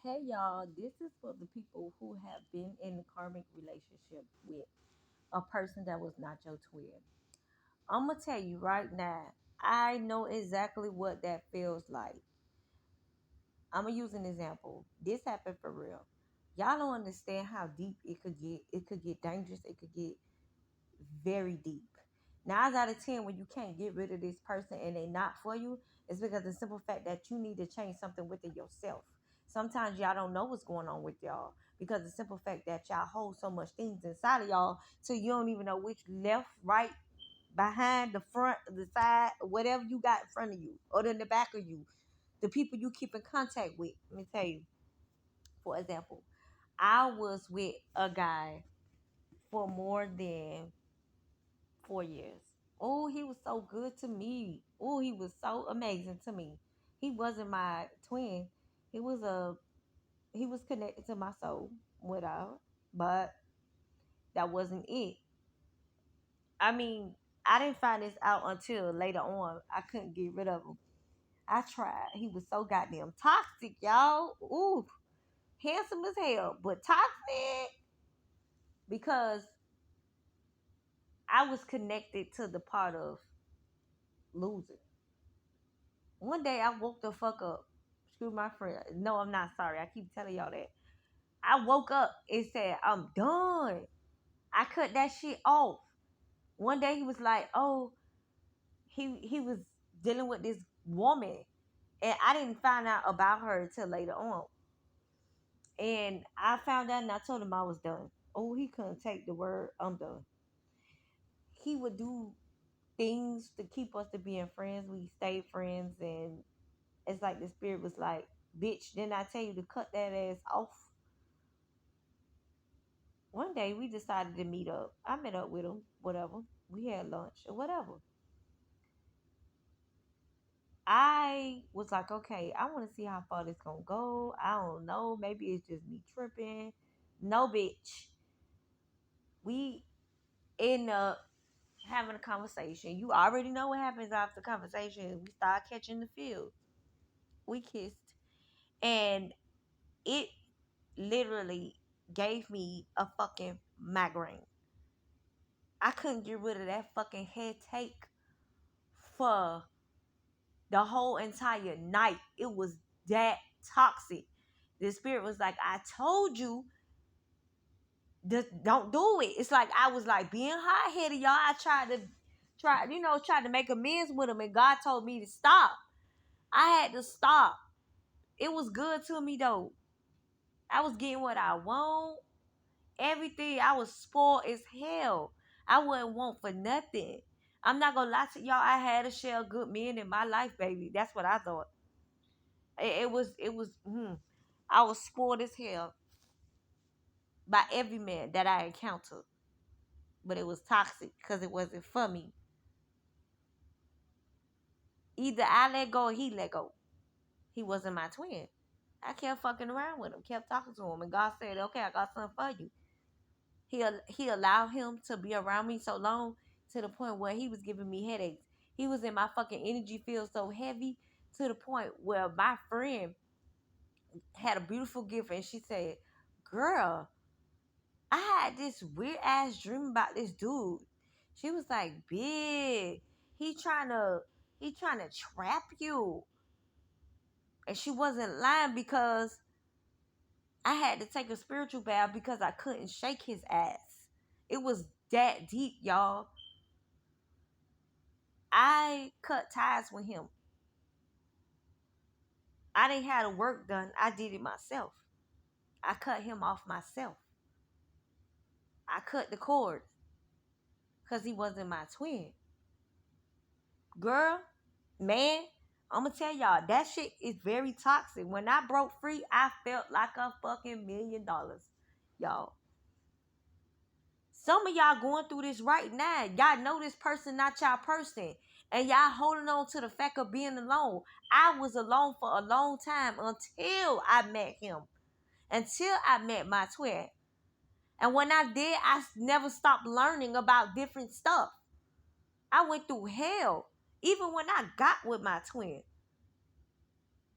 Hey y'all, this is for the people who have been in a karmic relationship with a person that was not your twin. I'm gonna tell you right now, I know exactly what that feels like. I'm gonna use an example. This happened for real. Y'all don't understand how deep it could get. It could get dangerous. It could get very deep. Nine out of 10, when you can't get rid of this person and they not for you, it's because the simple fact that you need to change something within yourself. Sometimes y'all don't know what's going on with y'all because the simple fact that y'all hold so much things inside of y'all till you don't even know which left, right, behind, the front, the side, whatever you got in front of you, or in the back of you, the people you keep in contact with. Let me tell you, for example, I was with a guy for more than 4 years. Oh, he was so good to me. Oh, he was so amazing to me. He wasn't my twin. He was a he was connected to my soul, whatever. But that wasn't it. I mean, I didn't find this out until later on. I couldn't get rid of him. I tried. He was so goddamn toxic, y'all. Ooh, handsome as hell, but toxic because I was connected to the part of losing. One day I woke the fuck up. Screw my friend. No, I'm not sorry. I keep telling y'all that. I woke up and said, I'm done. I cut that shit off. One day he was like, oh, he was dealing with this woman. And I didn't find out about her until later on. And I found out and I told him I was done. Oh, he couldn't take the word, I'm done. He would do things to keep us to being friends. We stayed friends and it's like the spirit was like, bitch, didn't I tell you to cut that ass off? One day we decided to meet up. I met up with him, whatever. We had lunch or whatever. I was like, okay, I want to see how far this gonna go. I don't know. Maybe it's just me tripping. No, bitch. We end up having a conversation. You already know what happens after conversation. We start catching the feel. We kissed. And it literally gave me a fucking migraine. I couldn't get rid of that fucking headache for the whole entire night. It was that toxic. The spirit was like, I told you, don't do it. It's like I was like being hot headed, y'all. I tried to make amends with him, and God told me to stop. I had to stop. It was good to me though. I was getting what I want. Everything. I was spoiled as hell. I wouldn't want for nothing. I'm not gonna lie to y'all. I had a share of good men in my life, baby. That's what I thought. It was. I was spoiled as hell by every man that I encountered, but it was toxic because it wasn't for me. Either I let go or he let go. He wasn't my twin. I kept fucking around with him, kept talking to him, and God said, "Okay, I got something for you." He allowed him to be around me so long to the point where he was giving me headaches. He was in my fucking energy field so heavy to the point where my friend had a beautiful gift and she said, "Girl, I had this weird ass dream about this dude." She was like, "Big, he trying to he trying to trap you." And she wasn't lying because I had to take a spiritual bath because I couldn't shake his ass. It was that deep, y'all. I cut ties with him. I didn't have the work done. I did it myself. I cut him off myself. I cut the cord because he wasn't my twin. Girl, man, I'm gonna tell y'all that shit is very toxic. When I broke free, I felt like a fucking $1,000,000, y'all. Some of y'all going through this right now. Y'all know this person not y'all person, and y'all holding on to the fact of being alone. I was alone for a long time until I met him, until I met my twin. And when I did, I never stopped learning about different stuff. I went through hell, even when I got with my twin.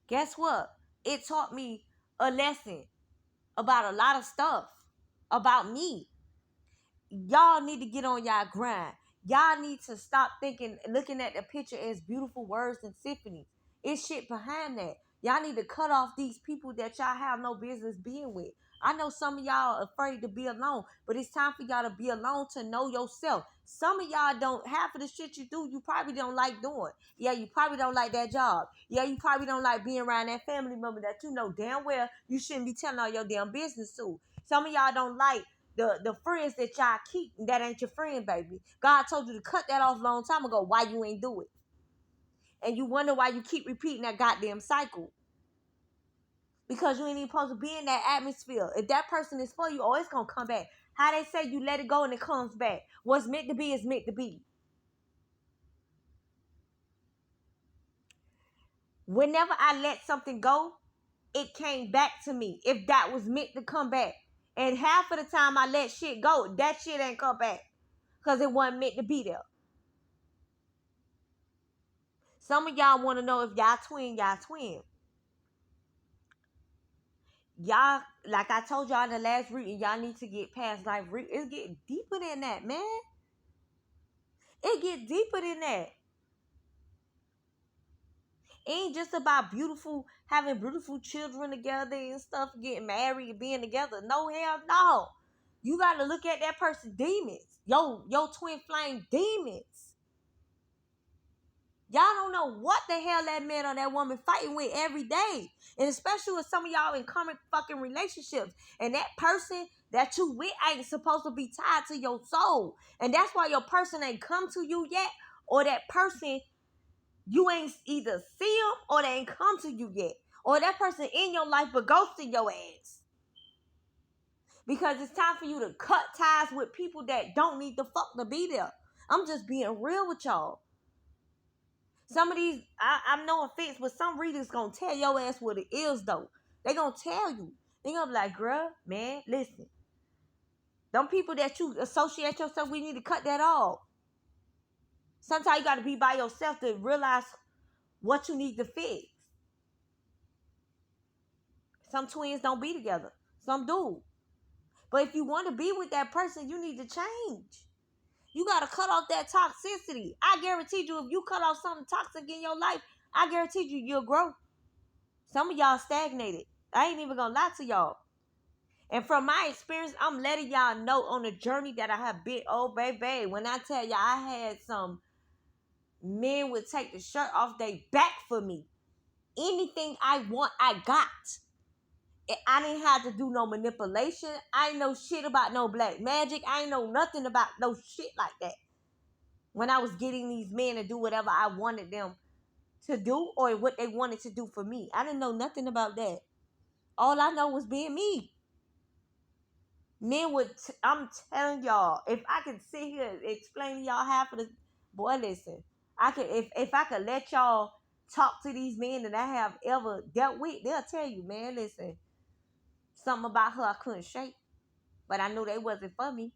Guess what? It taught me a lesson about a lot of stuff about me. Y'all need to get on y'all grind. Y'all need to stop looking at the picture as beautiful words and symphonies. It's shit behind that. Y'all need to cut off these people that y'all have no business being with. I know some of y'all are afraid to be alone, but it's time for y'all to be alone to know yourself. Some of y'all don't, half of the shit you do, you probably don't like doing. Yeah, you probably don't like that job. Yeah, you probably don't like being around that family member that you know damn well you shouldn't be telling all your damn business to. Some of y'all don't like the friends that y'all keep. That ain't your friend, baby. God told you to cut that off a long time ago. Why you ain't do it? And you wonder why you keep repeating that goddamn cycle. Because you ain't even supposed to be in that atmosphere. If that person is for you, oh, it's gonna come back. How they say you let it go and it comes back. What's meant to be is meant to be. Whenever I let something go, it came back to me. If that was meant to come back. And half of the time I let shit go, that shit ain't come back. Because it wasn't meant to be there. Some of y'all want to know if y'all twin, y'all twin. Y'all, like I told y'all in the last reading, y'all need to get past life. It's getting deeper than that, man. It get deeper than that. It ain't just about having beautiful children together and stuff, getting married and being together. No, hell no. You got to look at that person's demons. Your twin flame demons. Y'all don't know what the hell that man or that woman fighting with every day. And especially with some of y'all in common fucking relationships. And that person that you with ain't supposed to be tied to your soul. And that's why your person ain't come to you yet. Or that person, you ain't either see them or they ain't come to you yet. Or that person in your life but ghosting your ass. Because it's time for you to cut ties with people that don't need the fuck to be there. I'm just being real with y'all. Some of these, I'm no offense, but some readers gonna tell your ass what it is though. They gonna tell you. They gonna be like, girl, man, listen. Them people that you associate yourself with, need to cut that off. Sometimes you gotta be by yourself to realize what you need to fix. Some twins don't be together. Some do. But if you want to be with that person, you need to change. You got to cut off that toxicity. I guarantee you, if you cut off something toxic in your life, I guarantee you, you'll grow. Some of y'all stagnated. I ain't even going to lie to y'all. And from my experience, I'm letting y'all know on the journey that I have been. Oh, baby, when I tell y'all I had some men would take the shirt off their back for me. Anything I want, I got. I didn't have to do no manipulation. I ain't know shit about no black magic. I ain't know nothing about no shit like that. When I was getting these men to do whatever I wanted them to do or what they wanted to do for me. I didn't know nothing about that. All I know was being me. Men would, I'm telling y'all, if I could sit here and explain to y'all half of the, boy, listen, I could, if I could let y'all talk to these men that I have ever dealt with, they'll tell you, man, listen, something about her I couldn't shake, but I knew they wasn't for me.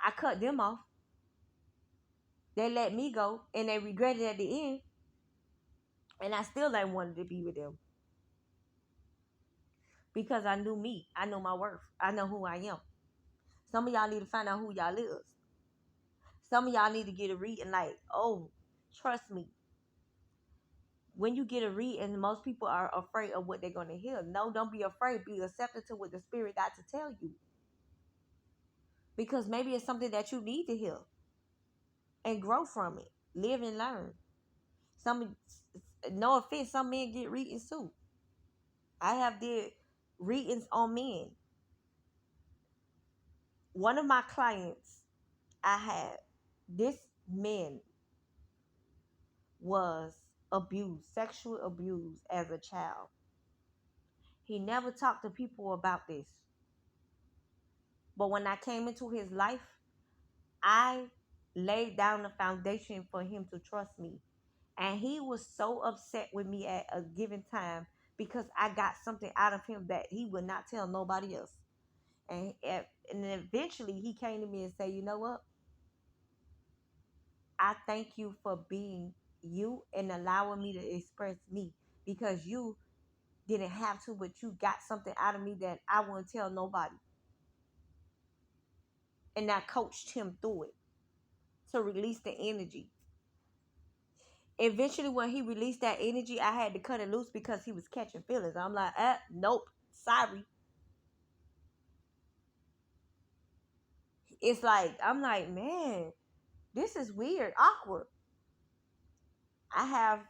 I cut them off. They let me go, and they regretted it at the end, and I still ain't wanted to be with them. Because I knew me. I know my worth. I know who I am. Some of y'all need to find out who y'all is. Some of y'all need to get a reading like, oh, trust me. When you get a reading, most people are afraid of what they're going to hear. No, don't be afraid. Be accepted to what the spirit got to tell you. Because maybe it's something that you need to hear. And grow from it. Live and learn. No offense, some men get readings too. I have did readings on men. One of my clients I had, this man was abused, sexual abuse as a child. He never talked to people about this. But when I came into his life, I laid down the foundation for him to trust me. And he was so upset with me at a given time because I got something out of him that he would not tell nobody else. And eventually he came to me and said, you know what? I thank you for being you and allowing me to express me, because you didn't have to, but you got something out of me that I wouldn't tell nobody. And I coached him through it to release the energy. Eventually, when he released that energy, I had to cut it loose because he was catching feelings. I'm like, nope, sorry. It's like, I'm like, man, this is weird, awkward. I have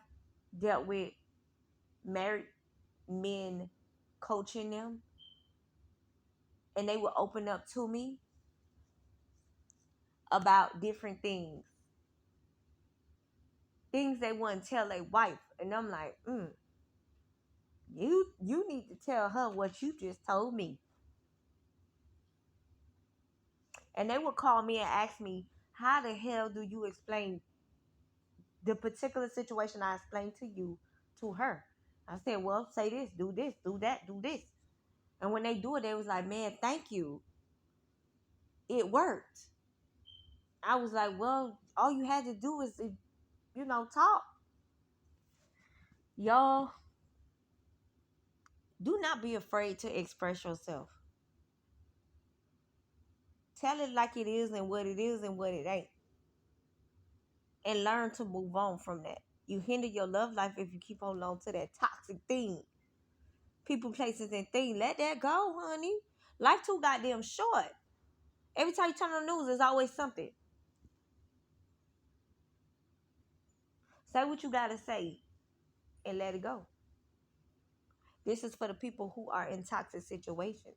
dealt with married men coaching them, and they would open up to me about different things they wouldn't tell their wife. And I'm like, you need to tell her what you just told me. And they would call me and ask me, how the hell do you explain the particular situation I explained to you to her? I said, well, say this, do that, do this. And when they do it, they was like, man, thank you. It worked. I was like, well, all you had to do is, talk. Y'all, do not be afraid to express yourself. Tell it like it is and what it is and what it ain't. And learn to move on from that. You hinder your love life if you keep holding on to that toxic thing. People, places, and things. Let that go, honey. Life too goddamn short. Every time you turn on the news, there's always something. Say what you gotta say and let it go. This is for the people who are in toxic situations.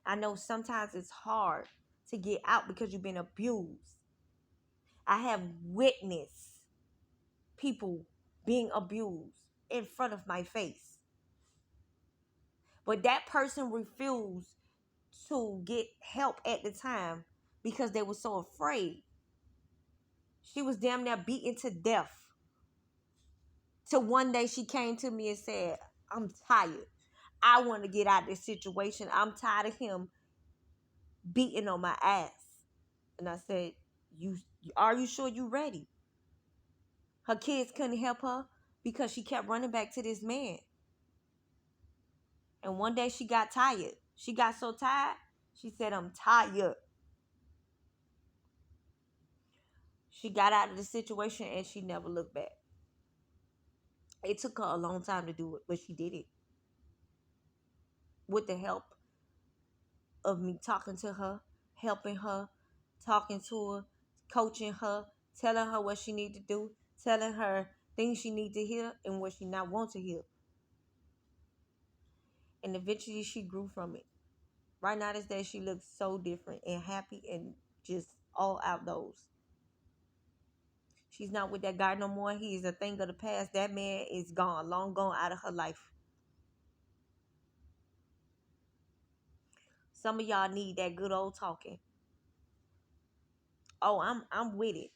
I know sometimes it's hard to get out because you've been abused. I have witnessed people being abused in front of my face. But that person refused to get help at the time because they were so afraid. She was damn near beaten to death. Till one day she came to me and said, I'm tired. I want to get out of this situation. I'm tired of him beating on my ass. And I said, "You are you sure you ready?" Her kids couldn't help her because she kept running back to this man. And one day she got tired. She got so tired, she said, I'm tired. She got out of the situation and she never looked back. It took her a long time to do it, but she did it. With the help of me talking to her, helping her, talking to her, coaching her, telling her what she need to do, telling her things she need to hear and what she not want to hear. And eventually she grew from it. Right now this day she looks so different and happy and just all out those. She's not with that guy no more. He is a thing of the past. That man is gone, long gone out of her life. Some of y'all need that good old talking. Oh, I'm with it.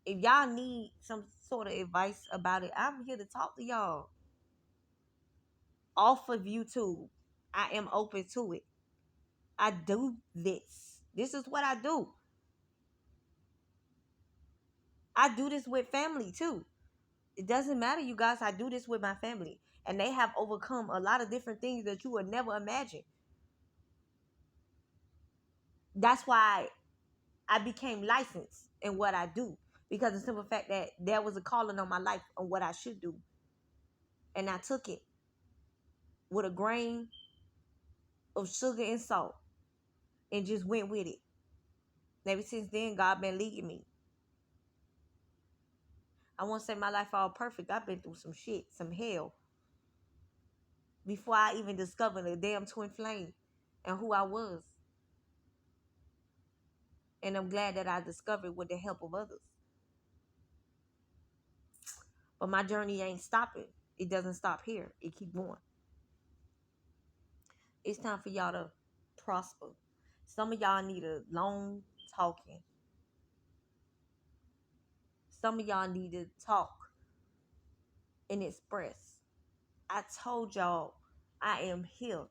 If y'all need some sort of advice about it, I'm here to talk to y'all. Off of YouTube. I am open to it. I do this. This is what I do. I do this with family too. It doesn't matter, you guys. I do this with my family. And they have overcome a lot of different things that you would never imagine. That's why I became licensed in what I do. Because of the simple fact that there was a calling on my life on what I should do. And I took it with a grain of sugar and salt and just went with it. And ever since then, God been leading me. I won't say my life all perfect. I've been through some shit, some hell. Before I even discovered the damn twin flame and who I was. And I'm glad that I discovered with the help of others. But my journey ain't stopping. It doesn't stop here. It keep going. It's time for y'all to prosper. Some of y'all need a long talking. Some of y'all need to talk and express. I told y'all I am here.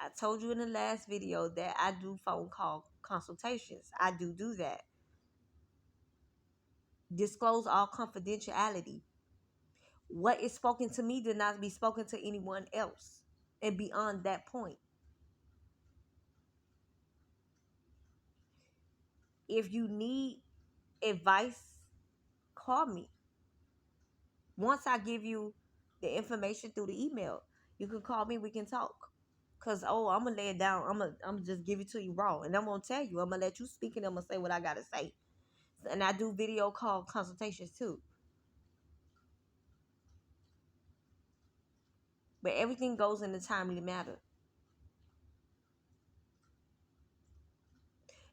I told you in the last video that I do phone call consultations. I do that. Disclose all confidentiality. What is spoken to me did not be spoken to anyone else. And beyond that point, if you need advice, call me. Once I give you the information through the email, you can call me. We can talk. Cause I'm gonna lay it down. I'm gonna just give it to you raw, and I'm gonna tell you. I'm gonna let you speak, and I'm gonna say what I gotta say. And I do video call consultations too. But everything goes in a timely manner.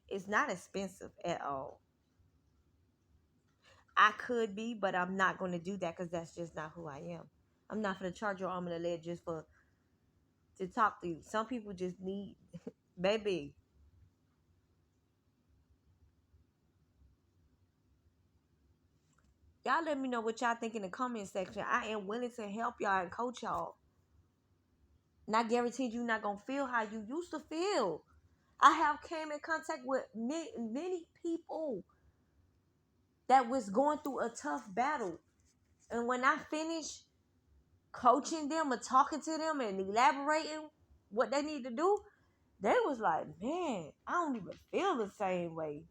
It's not expensive at all. I could be, but I'm not gonna do that because that's just not who I am. I'm not gonna charge your arm and a leg just for to talk to you. Some people just need, baby. Y'all let me know what y'all think in the comment section. I am willing to help y'all and coach y'all. And I guarantee you're not gonna feel how you used to feel. I have came in contact with many people that was going through a tough battle. And when I finished coaching them or talking to them and elaborating what they need to do, they was like, man, I don't even feel the same way.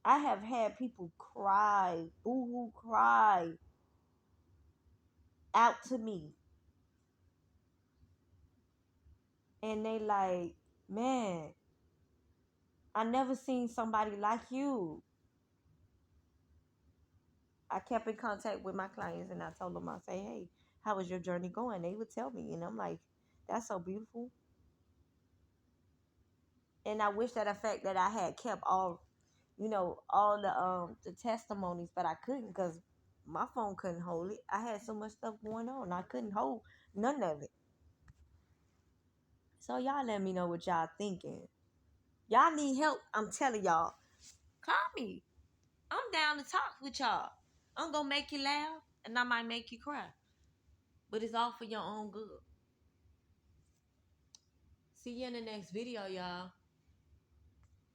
I have had people cry, boo-hoo cry out to me. And they like, man, I never seen somebody like you. I kept in contact with my clients and I told them, I say, hey, how was your journey going? They would tell me. And I'm like, that's so beautiful. And I wish that the fact that I had kept all the testimonies, but I couldn't because my phone couldn't hold it. I had so much stuff going on. I couldn't hold none of it. So y'all let me know what y'all thinking. Y'all need help. I'm telling y'all. Call me. I'm down to talk with y'all. I'm gonna make you laugh and I might make you cry. But it's all for your own good. See you in the next video, y'all.